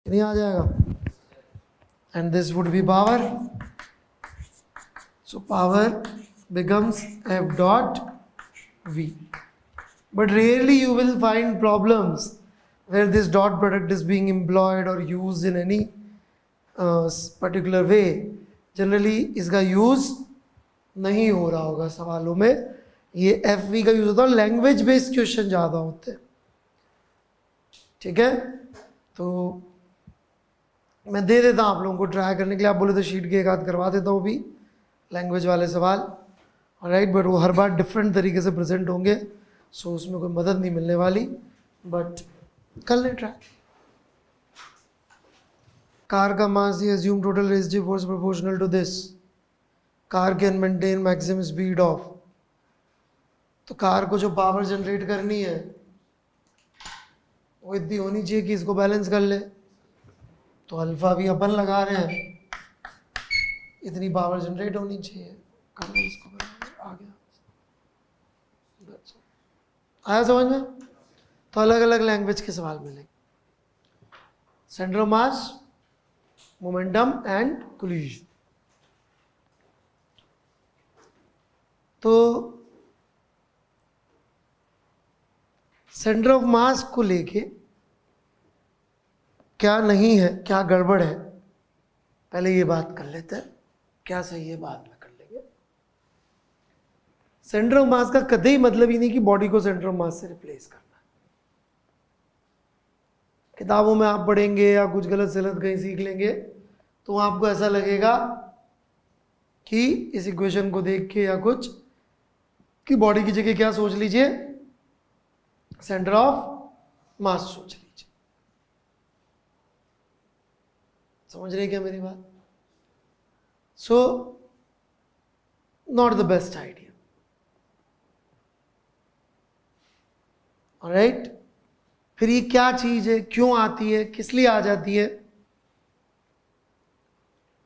कि नहीं आ जाएगा? And this would B power, so power becomes F dot V. But rarely you will find problems where this dot product is being employed or used in any particular way. Generally इसका use नहीं हो रहा होगा सवालों में. ये FV का use होता है, लैंग्वेज बेस्ड क्वेश्चन ज़्यादा होते हैं. ठीक है, तो मैं दे देता हूँ आप लोगों को ट्राई करने के लिए. आप बोले तो शीट के एक आध करवा देता हूँ भी लैंग्वेज वाले सवाल. राइट, बट वो हर बार डिफरेंट तरीके से प्रेजेंट होंगे, सो उसमें कोई मदद नहीं मिलने वाली, बट कर लें ट्राई. कार का मास ये assume total resistive force proportional to this. Car can maintain maximum speed of. तो कार को जो पावर जनरेट करनी है वो इतनी होनी चाहिए कि इसको बैलेंस कर ले. तो अल्फा भी अपन लगा रहे हैं, इतनी पावर जनरेट होनी चाहिए. कर लो इसको, आ गया. आया समझ में? तो अलग अलग लैंग्वेज के सवाल मिलेंगे. Centre of mass, momentum and collision. तो सेंटर ऑफ मास को लेके क्या नहीं है, क्या गड़बड़ है, पहले ये बात कर लेते हैं. क्या सही है बाद में कर लेंगे. सेंटर ऑफ मास का कतई मतलब ही नहीं कि बॉडी को सेंटर ऑफ मास से रिप्लेस करना है. किताबों में आप पढ़ेंगे या कुछ गलत सलत कहीं सीख लेंगे तो आपको ऐसा लगेगा कि इस इक्वेशन को देख के या कुछ कि बॉडी की जगह क्या सोच लीजिए, सेंटर ऑफ मास सोच लीजिए. समझ रहे क्या मेरी बात? So not the best idea. Alright, फिर ये क्या चीज है, क्यों आती है, किस लिए आ जाती है?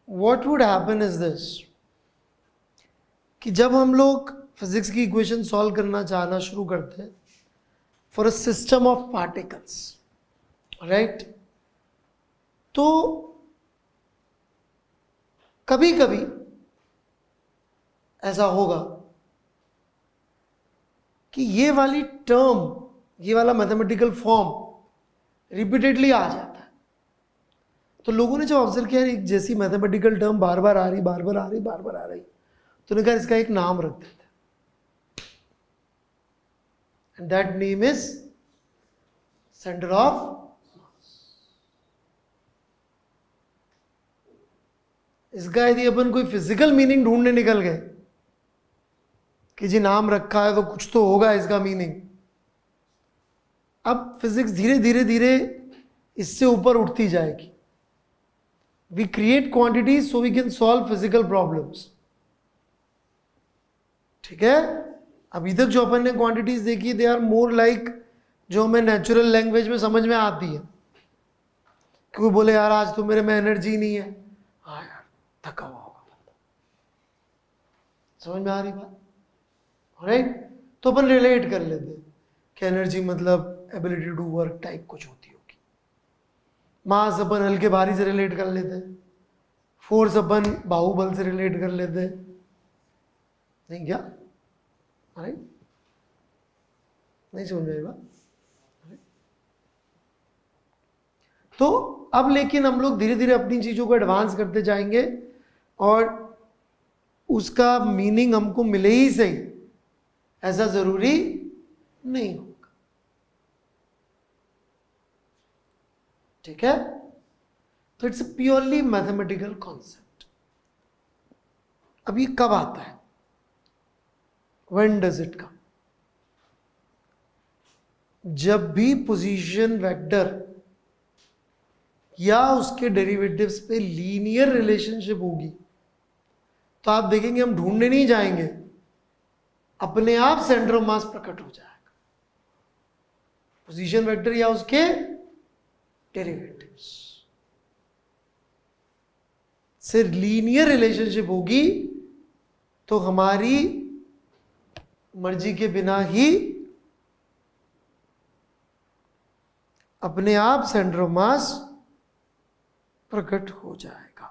What would happen is this, कि जब हम लोग फिजिक्स की इक्वेशन सॉल्व करना चाहना शुरू करते हैं for a system of particles, right, तो कभी कभी ऐसा होगा कि ये वाली टर्म, ये वाला मैथमेटिकल फॉर्म रिपीटेडली आ जाता है. तो लोगों ने जो ऑब्जर्व किया, एक जैसी मैथमेटिकल टर्म बार बार आ रही, बार बार आ रही, बार बार आ रही, तो उन्होंने कहा इसका एक नाम रख देते हैं. And that name is centre of. इसका यदि अपन कोई फिजिकल मीनिंग ढूंढने निकल गए कि जी नाम रखा है तो कुछ तो होगा इसका मीनिंग. अब फिजिक्स धीरे धीरे धीरे इससे ऊपर उठती जाएगी. We create quantities so we can solve physical problems. ठीक है, अभी तक जो अपन ने क्वांटिटीज देखी दे आर मोर लाइक जो हमें नेचुरल लैंग्वेज में समझ में आती है. कोई बोले यार आज तो मेरे में एनर्जी नहीं है, हाँ यार थका हुआ होगा बंदा. समझ में आ रही बात? राइट, तो अपन रिलेट कर लेते हैं कि एनर्जी मतलब एबिलिटी टू वर्क टाइप कुछ होती होगी. मास अपन हल्के भारी से रिलेट कर लेते हैं. फोर्स अपन बाहुबल से रिलेट कर लेते हैं. नहीं क्या? राइट, नहीं समझ में बात? तो अब लेकिन हम लोग धीरे धीरे अपनी चीजों को एडवांस करते जाएंगे और उसका मीनिंग हमको मिले ही सही ऐसा जरूरी नहीं होगा. ठीक है, तो it's a purely mathematical concept. अब ये कब आता है? When does it come? जब भी पोजीशन वेक्टर या उसके डेरिवेटिव्स पे लीनियर रिलेशनशिप होगी तो आप देखेंगे हम ढूंढने नहीं जाएंगे, अपने आप सेंटर ऑफ मास प्रकट हो जाएगा. पोजीशन वेक्टर या उसके डेरिवेटिव्स से लीनियर रिलेशनशिप होगी तो हमारी मर्जी के बिना ही अपने आप सेंटर ऑफ मास प्रकट हो जाएगा।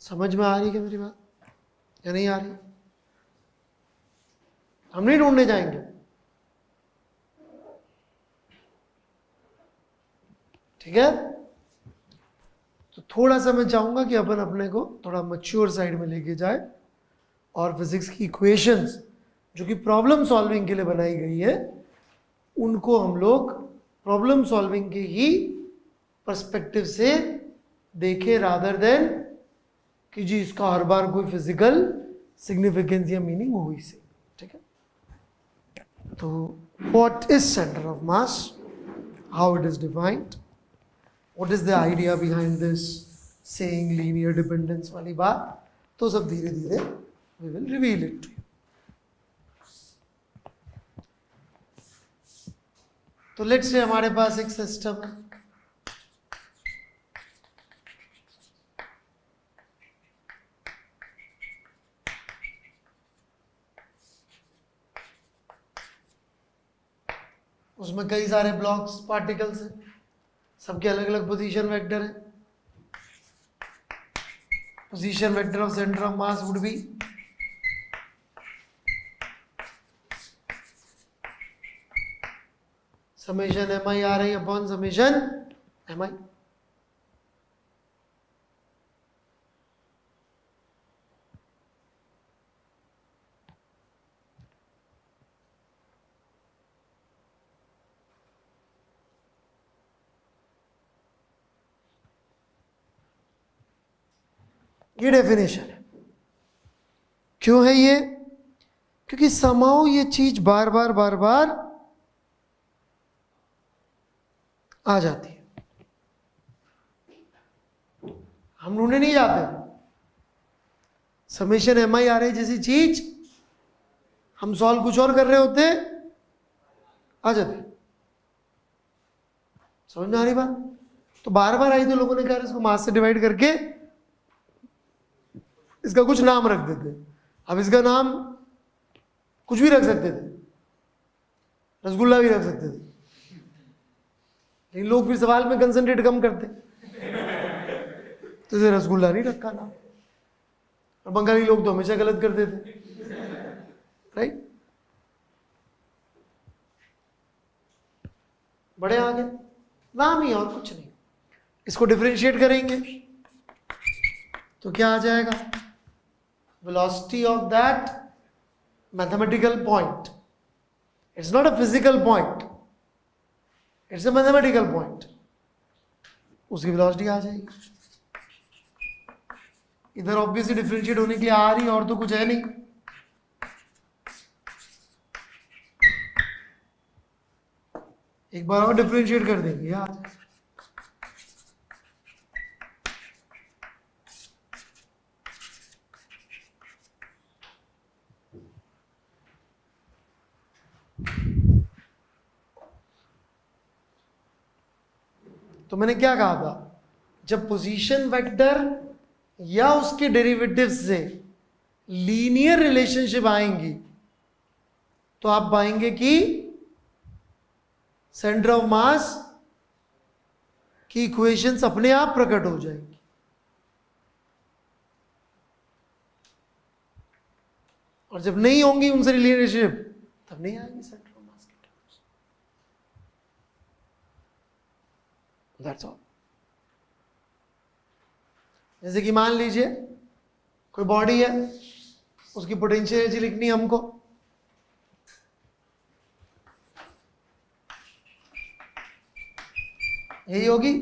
समझ में आ रही है क्या मेरी बात या नहीं आ रही? हम नहीं ढूंढने जाएंगे, ठीक है? तो थोड़ा सा मैं चाहूंगा कि अपन अपने को थोड़ा मैच्योर साइड में लेके जाए और फिजिक्स की इक्वेशंस जो कि प्रॉब्लम सॉल्विंग के लिए बनाई गई है उनको हम लोग प्रॉब्लम सॉल्विंग के ही पर्सपेक्टिव से देखें, रादर देन कि जी इसका हर बार कोई फिजिकल सिग्निफिकेंस या मीनिंग हो इसे, ठीक है? तो what is centre of mass, how it is defined, what is the idea behind this saying linear dependence वाली बात, तो सब धीरे धीरे we will reveal it to you. तो लेट्स से हमारे पास एक सिस्टम है, उसमें कई सारे ब्लॉक्स पार्टिकल्स हैं, सबके अलग अलग पोजीशन वेक्टर है। Position vector of centre of mass would be summation mi upon summation mi। ये डेफिनेशन है। क्यों है ये? क्योंकि समाओ ये चीज बार बार आ जाती है, हम ढूंढने नहीं जाते। समेशन mi जैसी चीज हम सॉल्व कुछ और कर रहे होते, आ जाते। समझ में आ रही बात? तो बार आई तो लोगों ने कहा इसको मास से डिवाइड करके इसका कुछ नाम रख देते। अब इसका नाम कुछ भी रख सकते थे, रसगुल्ला भी रख सकते थे, लेकिन लोग फिर सवाल में कंसंट्रेट कम करते, तो इसे रसगुल्ला नहीं रखा नाम। और बंगाली लोग तो हमेशा गलत करते थे, राइट? बड़े आगे नाम ही और कुछ नहीं। इसको डिफरेंशिएट करेंगे तो क्या आ जाएगा? velocity of that mathematical point. It's not a physical point, it's a mathematical point. उसकी velocity आ जाएगी। इधर ऑब्वियसली डिफरेंशिएट होने के लिए आ रही, और तो कुछ है नहीं। एक बार और डिफरेंशिएट कर देंगे यार, तो मैंने क्या कहा था, जब पोजीशन वेक्टर या उसके डेरिवेटिव्स से लीनियर रिलेशनशिप आएंगी तो आप पाएंगे कि सेंटर ऑफ मास की इक्वेशंस अपने आप प्रकट हो जाएंगी। और जब नहीं होंगी उनसे रिलेशनशिप, तब नहीं आएंगी सेंटर ऑफ मास की टर्म्स। That's all. जैसे कि मान लीजिए कोई बॉडी है, उसकी पोटेंशियल एनर्जी लिखनी है हमको, यही होगी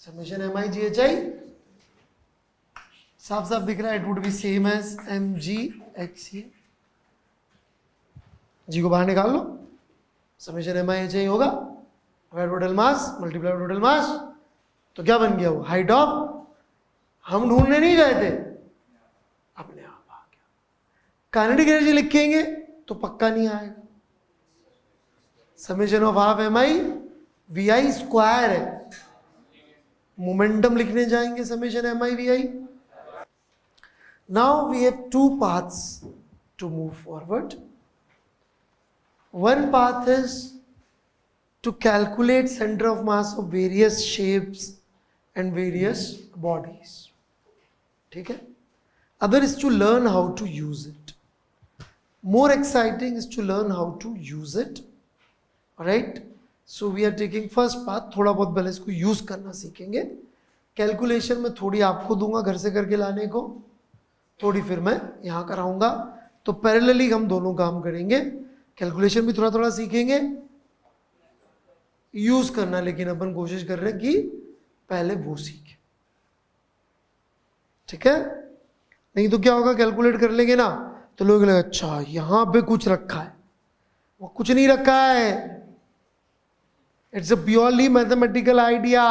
समेशन mi/gi। साफ साफ दिख रहा है, it would be same as mg/h। जी को बाहर निकाल लो, समेशन mi/hi होगा total mass multiply total mass. तो क्या बन गया वो? हाइट ऑफ, हम ढूंढने नहीं गए थे, अपने आप आ गया। काइनेटिक एनर्जी लिखेंगे तो पक्का नहीं आएगा। Summation of half mi vi square है, मोमेंटम लिखने जाएंगे summation M i v i. Now we have two paths to move forward. One path is to calculate center of mass of various shapes and various bodies. ठीक है. Other is to learn how to use it. More exciting is to learn how to use it. Alright. So we are taking first path. थोड़ा बहुत पहले इसको use करना सीखेंगे. Calculation में थोड़ी आपको दूंगा घर से करके लाने को, थोड़ी फिर मैं यहाँ कराऊंगा. तो parallelly हम दोनों काम करेंगे. Calculation भी थोड़ा थोड़ा सीखेंगे, यूज करना लेकिन अपन कोशिश कर रहे हैं कि पहले वो सीखे. ठीक है. नहीं तो क्या होगा, कैलकुलेट कर लेंगे ना तो लोग लगेगा अच्छा यहां पे कुछ रखा है, वो कुछ नहीं रखा है. It's a purely mathematical idea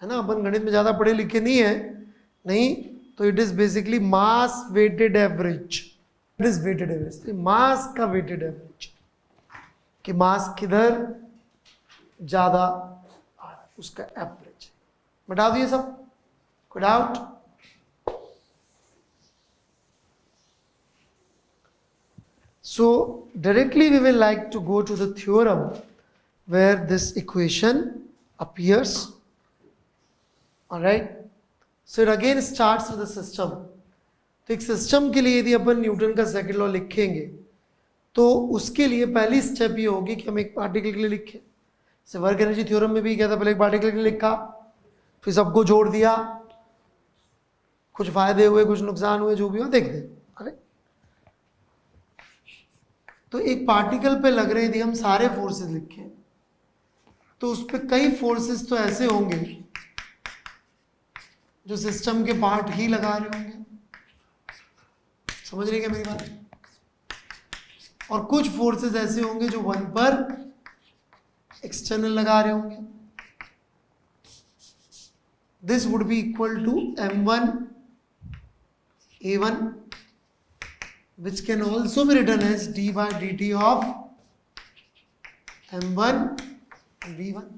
है ना. अपन गणित में ज्यादा पढ़े लिखे नहीं है, नहीं तो it is basically mass weighted average. It is weighted average, mass का वेटेड एवरेज कि मास किधर ज्यादा आ रहा है उसका एवरेज. बता दिए सब, कोई doubt? So directly we will like to go to the theorem where this equation appears. Alright. So it again starts with the system. तो एक सिस्टम के लिए यदि अपन न्यूटन का सेकंड लॉ लिखेंगे तो उसके लिए पहली स्टेप ये होगी कि हम एक पार्टिकल के लिए लिखें. से वर्क एनर्जी थ्योरम में भी क्या था, पहले एक पार्टिकल के लिए लिखा, फिर सबको जोड़ दिया, कुछ फायदे हुए कुछ नुकसान हुए, जो भी हो देख दे. अरे तो एक पार्टिकल पे लग रहे यदि हम सारे फोर्सेस लिखें तो उस पर कई फोर्सेस तो ऐसे होंगे जो सिस्टम के पार्ट ही लगा रहे होंगे. समझ रहे क्या मेरी बात? और कुछ फोर्सेस ऐसे होंगे जो वन पर एक्सटर्नल लगा रहे होंगे. This would be equal to m1 a1 which can also be written as d by dt of m1 v1.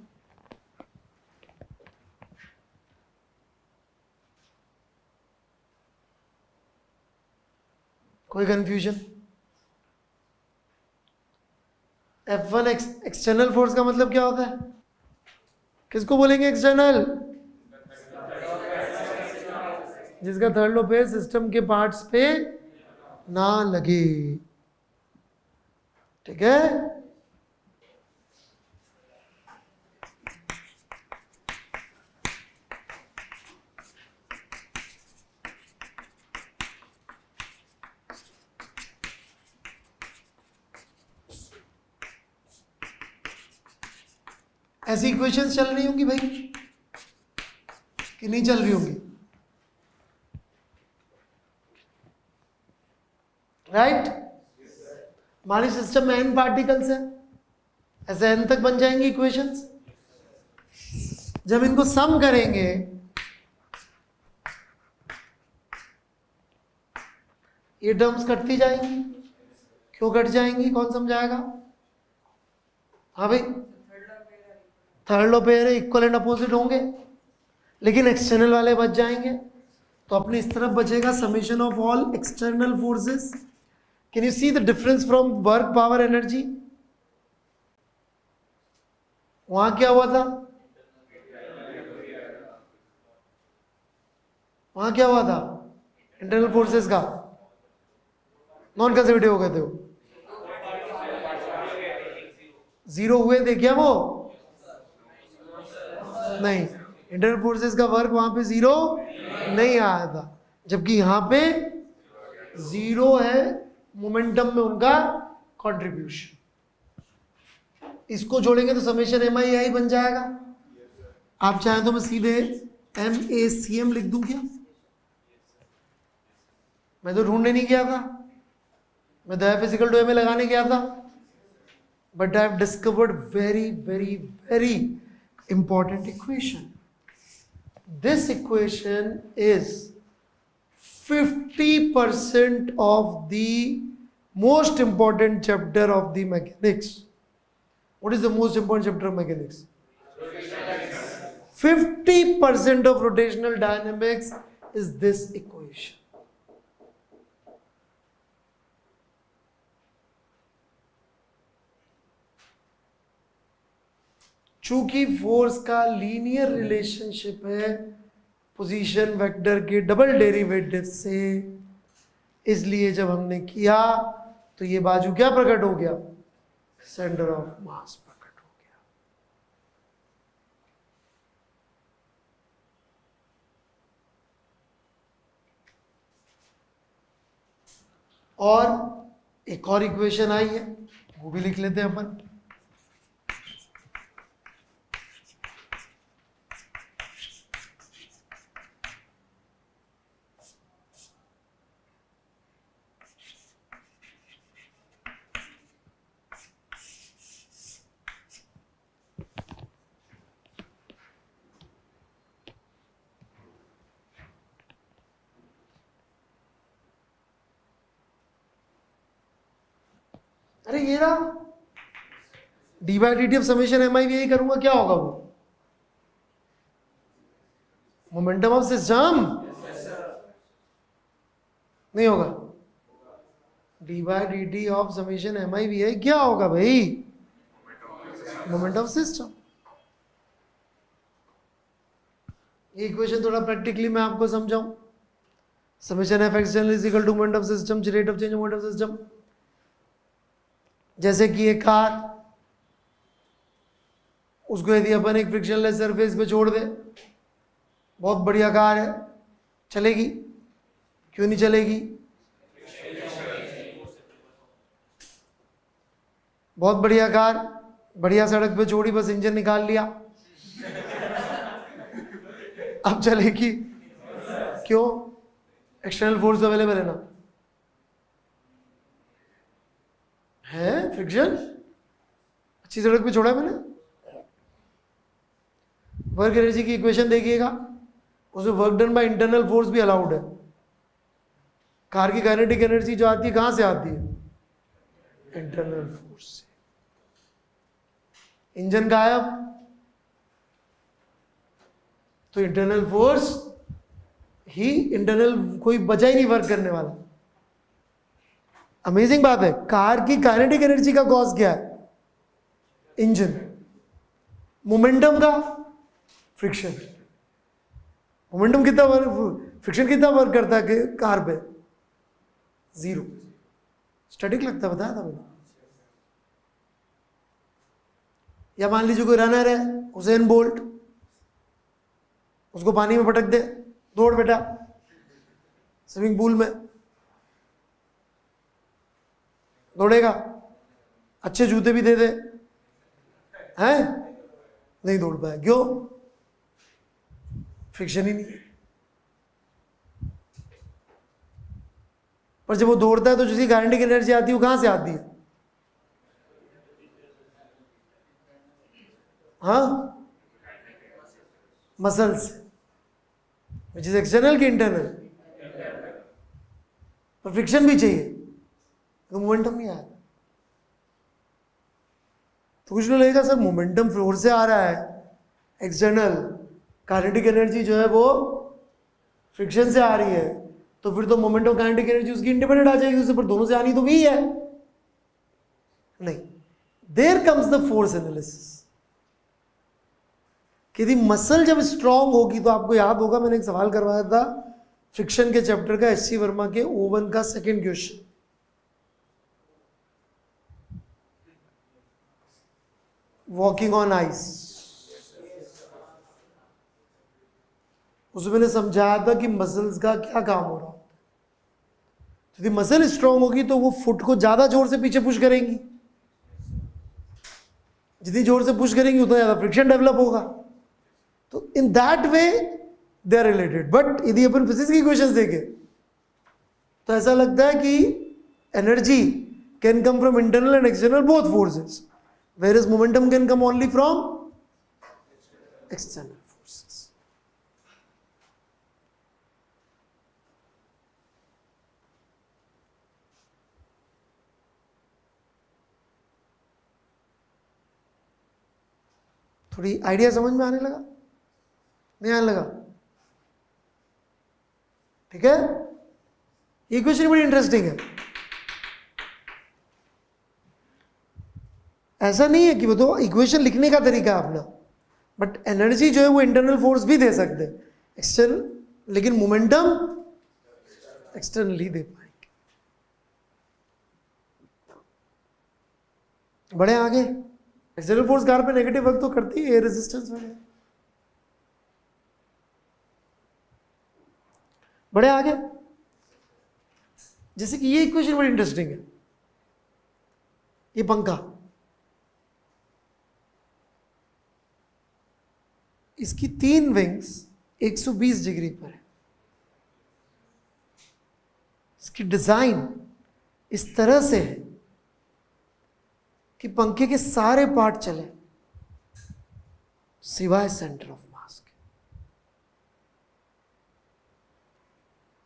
कोई कंफ्यूजन? F1 एक्सटर्नल फोर्स का मतलब क्या होता है? किसको बोलेंगे एक्सटर्नल? जिसका थर्ड लो पे सिस्टम के पार्ट्स पे ना लगे. ठीक है. ऐसी इक्वेशंस चल रही होंगी भाई कि नहीं चल रही होंगी? राइट. हमारी सिस्टम में n पार्टिकल्स है, ऐसे n तक बन जाएंगी इक्वेशंस. जब इनको सम करेंगे ये टर्म्स कटती जाएंगी. क्यों कट जाएंगी, कौन समझाएगा? हाँ भाई, third low pair equal and opposite होंगे लेकिन एक्सटर्नल वाले बच जाएंगे. तो अपने इस तरफ बचेगा summation of all external forces. Can you see the difference from work power energy? वहां क्या हुआ था? वहां क्या हुआ था? इंटरनल फोर्सेस का नॉन कंजर्वेटिव हो गए थे, वो जीरो हुए थे क्या? वो नहीं, इंटरनल फोर्सेस का वर्क वहां पे जीरो नहीं आया था, जबकि यहां पे जीरो है मोमेंटम में उनका कंट्रीब्यूशन. इसको जोड़ेंगे तो समेशन एम आई आई बन जाएगा. आप चाहें तो मैं सीधे MACM लिख दूं क्या? मैं तो ढूंढने नहीं गया था, मैं तो फिजिकल टू एम लगाने गया था. But I have discovered very very very important equation. This equation is 50% of the most important chapter of the mechanics. What is the most important chapter of mechanics? 50% of rotational dynamics is this equation. चूंकि force का linear relationship है position vector के double derivative से, इसलिए जब हमने किया तो ये बाजू क्या प्रकट हो गया? सेंटर ऑफ मास प्रकट हो गया। और एक और इक्वेशन आई है, वो भी लिख लेते हैं अपन। अरे ये ना D by D T of summation M I यही करूंगा, क्या होगा वो? मोमेंटम ऑफ सिस्टम नहीं होगा। D by D T of summation M i v क्या होगा भाई? Moment of system. ये इक्वेशन थोड़ा प्रैक्टिकली मैं आपको समझाऊं। Summation F external is equal to moment of system rate of change of moment of system. जैसे कि एक कार, उसको यदि अपन एक फ्रिक्शनलेस सरफेस पे छोड़ दे, बहुत बढ़िया कार है, चलेगी? क्यों नहीं चलेगी? बहुत बढ़िया कार, बढ़िया सड़क पे छोड़ी, बस इंजन निकाल लिया, अब चलेगी? क्यों? एक्सटर्नल फोर्स अवेलेबल है ना, है फ्रिक्शन, अच्छी सड़क पे छोड़ा है मैंने। वर्क एनर्जी की इक्वेशन देखिएगा, उसमें work done by internal force भी अलाउड है। कार की काइनेटिक एनर्जी जो आती है कहां से आती है? इंटरनल फोर्स से। इंजन गायब तो इंटरनल फोर्स ही, इंटरनल कोई बचा ही नहीं वर्क करने वाला। अमेजिंग बात है, कार की काइनेटिक एनर्जी का कॉज क्या है? इंजन। मोमेंटम का? फ्रिक्शन। मोमेंटम कितना वर्क, फ्रिक्शन कितना वर्क करता है कार पे? 0। स्टैटिक लगता है, बताया था मैंने। या मान लीजिए कोई रनर है, हुसैन बोल्ट, उसको पानी में पटक दे, दौड़ बेटा स्विमिंग पूल में, दौड़ेगा? अच्छे जूते भी दे दे, हैं? नहीं दौड़ पाया, क्यों? फ्रिक्शन ही नहीं। पर जब वो दौड़ता है तो जिसकी काइनेटिक एनर्जी आती है वो कहां से आती है? हाँ, मसल्स, विच इज एक्सटर्नल की इंटरनल। पर फ्रिक्शन भी चाहिए तो मोमेंटम नहीं आया। तो कुछ लोग लगेगा सर मोमेंटम फोर्स से आ रहा है एक्सटर्नल, काइनेटिक एनर्जी जो है वो फ्रिक्शन से आ रही है, तो फिर तो मोमेंट ऑफ काइनेटिक एनर्जी उसकी इंडिपेंडेंट आ जाएगी, उससे पर दोनों से आनी तो वही है। नहीं, there comes the force analysis. कि यदि मसल जब स्ट्रांग होगी, तो आपको याद होगा मैंने एक सवाल करवाया था फ्रिक्शन के चैप्टर का, एस सी वर्मा के O1 का second question. Walking on ice, उसमें मैंने समझाया था कि मसल्स का क्या काम हो रहा है। यदि मसल स्ट्रांग होगी तो वो फुट को ज्यादा जोर से पीछे पुश करेंगी, जितनी जोर से पुश करेंगी उतना ज्यादा फ्रिक्शन डेवलप होगा। तो in that way they are related. But यदि अपन फिजिक्स की इक्वेशंस देखें तो ऐसा लगता है कि energy can come from internal and external both forces, whereas momentum can come only from external forces. थोड़ी आइडिया समझ में आने लगा? नहीं आने लगा? ठीक है, इक्वेशन बड़ी इंटरेस्टिंग है। ऐसा नहीं है कि वो तो इक्वेशन लिखने का तरीका अपना, बट एनर्जी जो है वो इंटरनल फोर्स भी दे सकते हैं एक्सटर्नल, लेकिन मोमेंटम एक्सटर्नली दे पाएंगे। बड़े आगे, एक्सटर्नल फोर्स कार पे नेगेटिव वर्क तो करती है, एयर रेजिस्टेंस वगैरह। बड़े आगे, जैसे कि ये इक्वेशन बड़ी इंटरेस्टिंग है। ये पंखा, इसकी 3 विंग्स 120 डिग्री पर है। इसकी डिजाइन इस तरह से है कि पंखे के सारे पार्ट चले सिवाय सेंटर ऑफ मास के।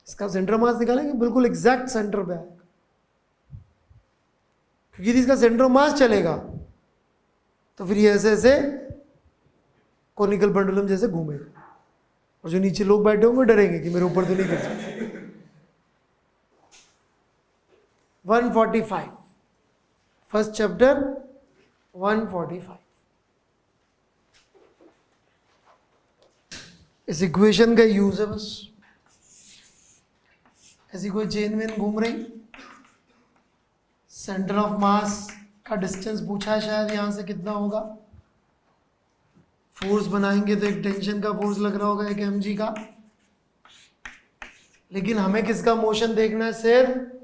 इसका सेंटर ऑफ मास निकालेंगे, बिल्कुल एग्जैक्ट सेंटर पे आएगा, क्योंकि यदि इसका सेंटर ऑफ मास चलेगा तो फिर ये ऐसे ऐसे कोनिकल पेंडुलम जैसे घूमेगा, और जो नीचे लोग बैठे होंगे डरेंगे कि मेरे ऊपर तो नहीं गिर जाए। 145 फर्स्ट चैप्टर 145। इस इक्वेशन का यूज है बस। ऐसी कोई चेन वेन घूम रही, सेंटर ऑफ मास का डिस्टेंस पूछा है शायद, यहां से कितना होगा। फोर्स बनाएंगे तो एक टेंशन का फोर्स लग रहा होगा, एक mg का, लेकिन हमें किसका मोशन देखना है? सिर्फ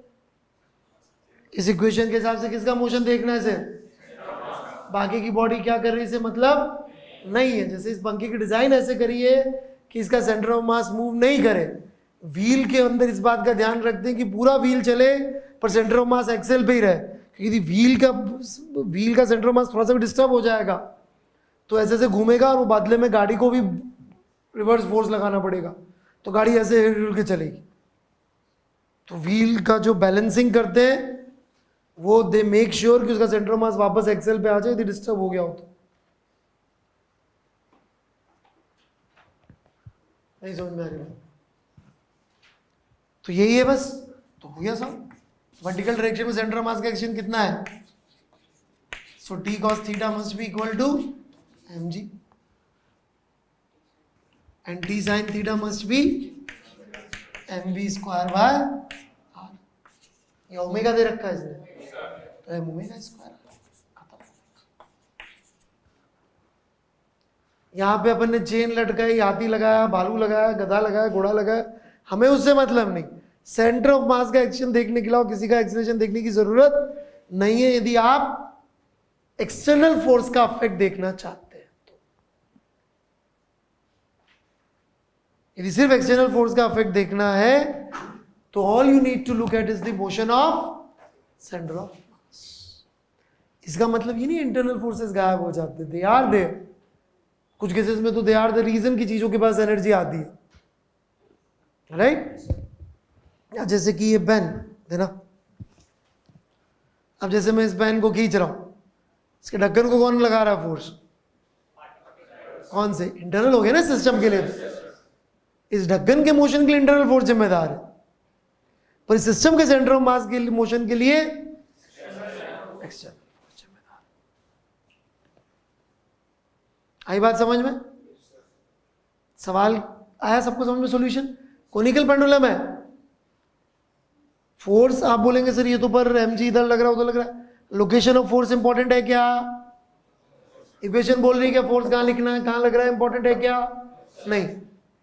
इस इक्वेशन के हिसाब से किसका मोशन देखना है? सिर्फ। बाकी की बॉडी क्या कर रही है इसे मतलब नहीं है। जैसे इस पंखे की डिजाइन ऐसे करी है कि इसका सेंटर ऑफ मास मूव नहीं करे। व्हील के अंदर इस बात का ध्यान रखते हैं कि पूरा व्हील चले पर सेंटर ऑफ मास एक्सेल पे ही रहे, क्योंकि व्हील का सेंटर ऑफ मास थोड़ा सा भी डिस्टर्ब हो जाएगा तो ऐसे ऐसे घूमेगा, और वो बदले में गाड़ी को भी रिवर्स फोर्स लगाना पड़ेगा, तो गाड़ी ऐसे हिल के चलेगी। तो व्हील का जो बैलेंसिंग करते हैं वो दे मेक श्योर कि उसका सेंटर ऑफ मास वापस एक्सेल पे आ जाए यदि डिस्टर्ब हो गया हो तो। नहीं समझ में आ रही? तो यही है बस, तो हो गया सब। वर्टिकल डायरेक्शन में सेंटर ऑफ मास का एक्शन कितना है? So t cos theta must be equal to mg and t sin theta must be mv square by r। ये ओमेगा दे रखा है इसने, तो ओमेगा स्क्वायर खत्म। यहाँ पे अपन ने चेन लटकाई, हाथी लगाया, भालू लगाया, गधा लगाया, घोड़ा लगाया, हमें उससे मतलब नहीं। सेंटर ऑफ मास का एक्शन देखने के अलावा किसी का एक्सीलरेशन देखने की जरूरत नहीं है यदि आप एक्सटर्नल फोर्स का इफेक्ट देखना चाहते हैं। यदि सिर्फ एक्सटर्नल फोर्स का इफेक्ट देखना है तो all you need to look at is the motion of centre of mass. इसका मतलब ये नहीं इंटरनल फोर्सेस गायब हो जाते, दे आर देयर। कुछ केसेस में तो दे आर द रीजन की चीजों के पास एनर्जी आती है, राइट? जैसे कि ये पेन देना, अब जैसे मैं इस पेन को खींच रहा हूं, इसके ढक्कन को कौन लगा रहा है फोर्स? कौन से? इंटरनल हो गया ना सिस्टम के लिए। इस ढक्कन के मोशन के लिए इंटरनल फोर्स जिम्मेदार है, पर इस सिस्टम के सेंटर ऑफ मास के मोशन के लिए एक्सटर्नल फोर्स जिम्मेदार। आई बात समझ में? सवाल आया सबको समझ में? सॉल्यूशन कोनिकल पेंडुलम है, फोर्स आप बोलेंगे सर ये तो पर mg इधर लग रहा है उधर लग रहा है, लोकेशन ऑफ फोर्स इंपॉर्टेंट है क्या? इक्वेशन बोल रही है क्या फोर्स कहां लिखना है, कहां लग रहा है, इंपॉर्टेंट है क्या? नहीं।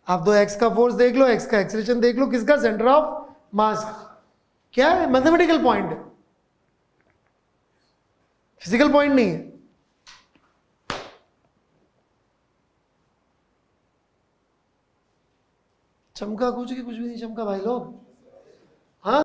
आप तो x का फोर्स देख लो, x का एक्सेलरेशन देख लो, किसका? सेंटर ऑफ मास। क्या है? मैथमेटिकल पॉइंट है, फिजिकल पॉइंट नहीं है। चमका कुछ की कुछ भी नहीं चमका भाई लोग।